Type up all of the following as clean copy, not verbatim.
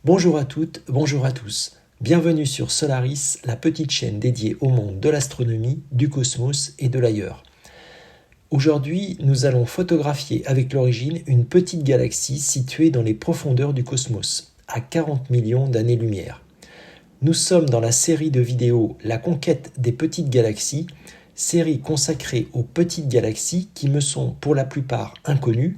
Bonjour à toutes, bonjour à tous. Bienvenue sur Solaris, la petite chaîne dédiée au monde de l'astronomie, du cosmos et de l'ailleurs. Aujourd'hui, nous allons photographier avec l'origine une petite galaxie située dans les profondeurs du cosmos, à 40 millions d'années-lumière. Nous sommes dans la série de vidéos La conquête des petites galaxies, série consacrée aux petites galaxies qui me sont pour la plupart inconnues,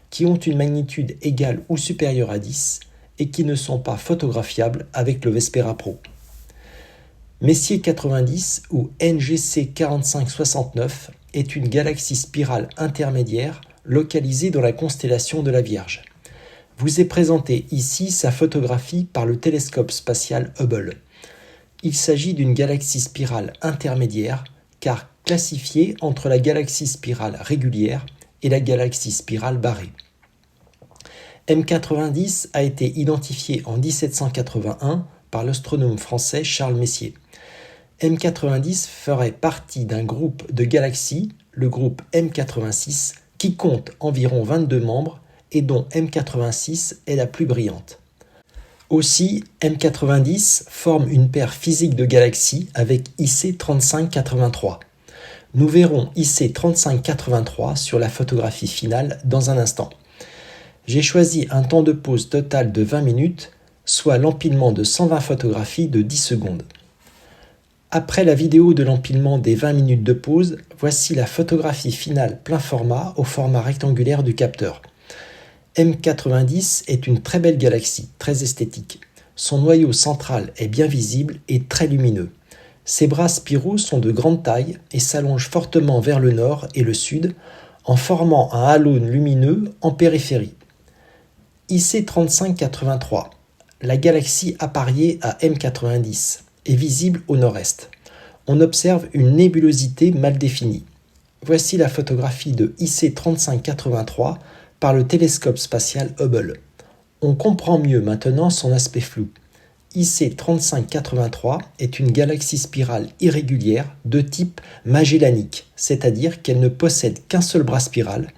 qui ont une magnitude égale ou supérieure à 10, et qui ne sont pas photographiables avec le Vespera Pro. Messier 90 ou NGC 4569 est une galaxie spirale intermédiaire localisée dans la constellation de la Vierge. Vous est présentée ici sa photographie par le télescope spatial Hubble. Il s'agit d'une galaxie spirale intermédiaire car classifiée entre la galaxie spirale régulière et la galaxie spirale barrée. M90 a été identifié en 1781 par l'astronome français Charles Messier. M90 ferait partie d'un groupe de galaxies, le groupe M86, qui compte environ 22 membres et dont M86 est la plus brillante. Aussi, M90 forme une paire physique de galaxies avec IC 3583. Nous verrons IC 3583 sur la photographie finale dans un instant. J'ai choisi un temps de pause total de 20 minutes, soit l'empilement de 120 photographies de 10 secondes. Après la vidéo de l'empilement des 20 minutes de pause, voici la photographie finale plein format au format rectangulaire du capteur. M90 est une très belle galaxie, très esthétique. Son noyau central est bien visible et très lumineux. Ses bras spiraux sont de grande taille et s'allongent fortement vers le nord et le sud, en formant un halo lumineux en périphérie. IC 3583, la galaxie appariée à M90, est visible au nord-est. On observe une nébulosité mal définie. Voici la photographie de IC 3583 par le télescope spatial Hubble. On comprend mieux maintenant son aspect flou. IC 3583 est une galaxie spirale irrégulière de type magellanique, c'est-à-dire qu'elle ne possède qu'un seul bras spiral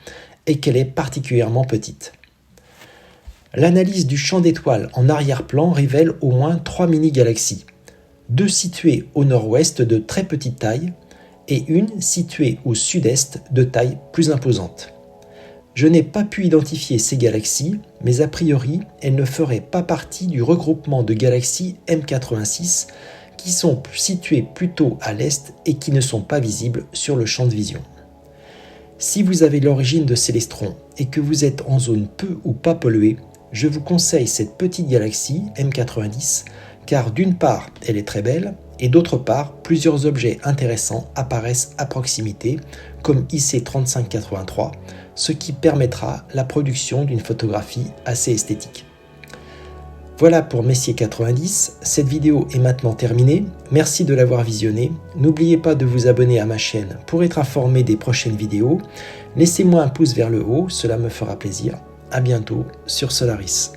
et qu'elle est particulièrement petite. L'analyse du champ d'étoiles en arrière-plan révèle au moins 3 mini-galaxies, 2 situées au nord-ouest de très petite taille et une située au sud-est de taille plus imposante. Je n'ai pas pu identifier ces galaxies, mais a priori, elles ne feraient pas partie du regroupement de galaxies M86 qui sont situées plutôt à l'est et qui ne sont pas visibles sur le champ de vision. Si vous avez l'origine de Célestron et que vous êtes en zone peu ou pas polluée, je vous conseille cette petite galaxie M90 car d'une part elle est très belle et d'autre part plusieurs objets intéressants apparaissent à proximité comme IC 3583, ce qui permettra la production d'une photographie assez esthétique. Voilà pour Messier 90, cette vidéo est maintenant terminée, merci de l'avoir visionnée, n'oubliez pas de vous abonner à ma chaîne pour être informé des prochaines vidéos, laissez-moi un pouce vers le haut, cela me fera plaisir. À bientôt sur Solaris.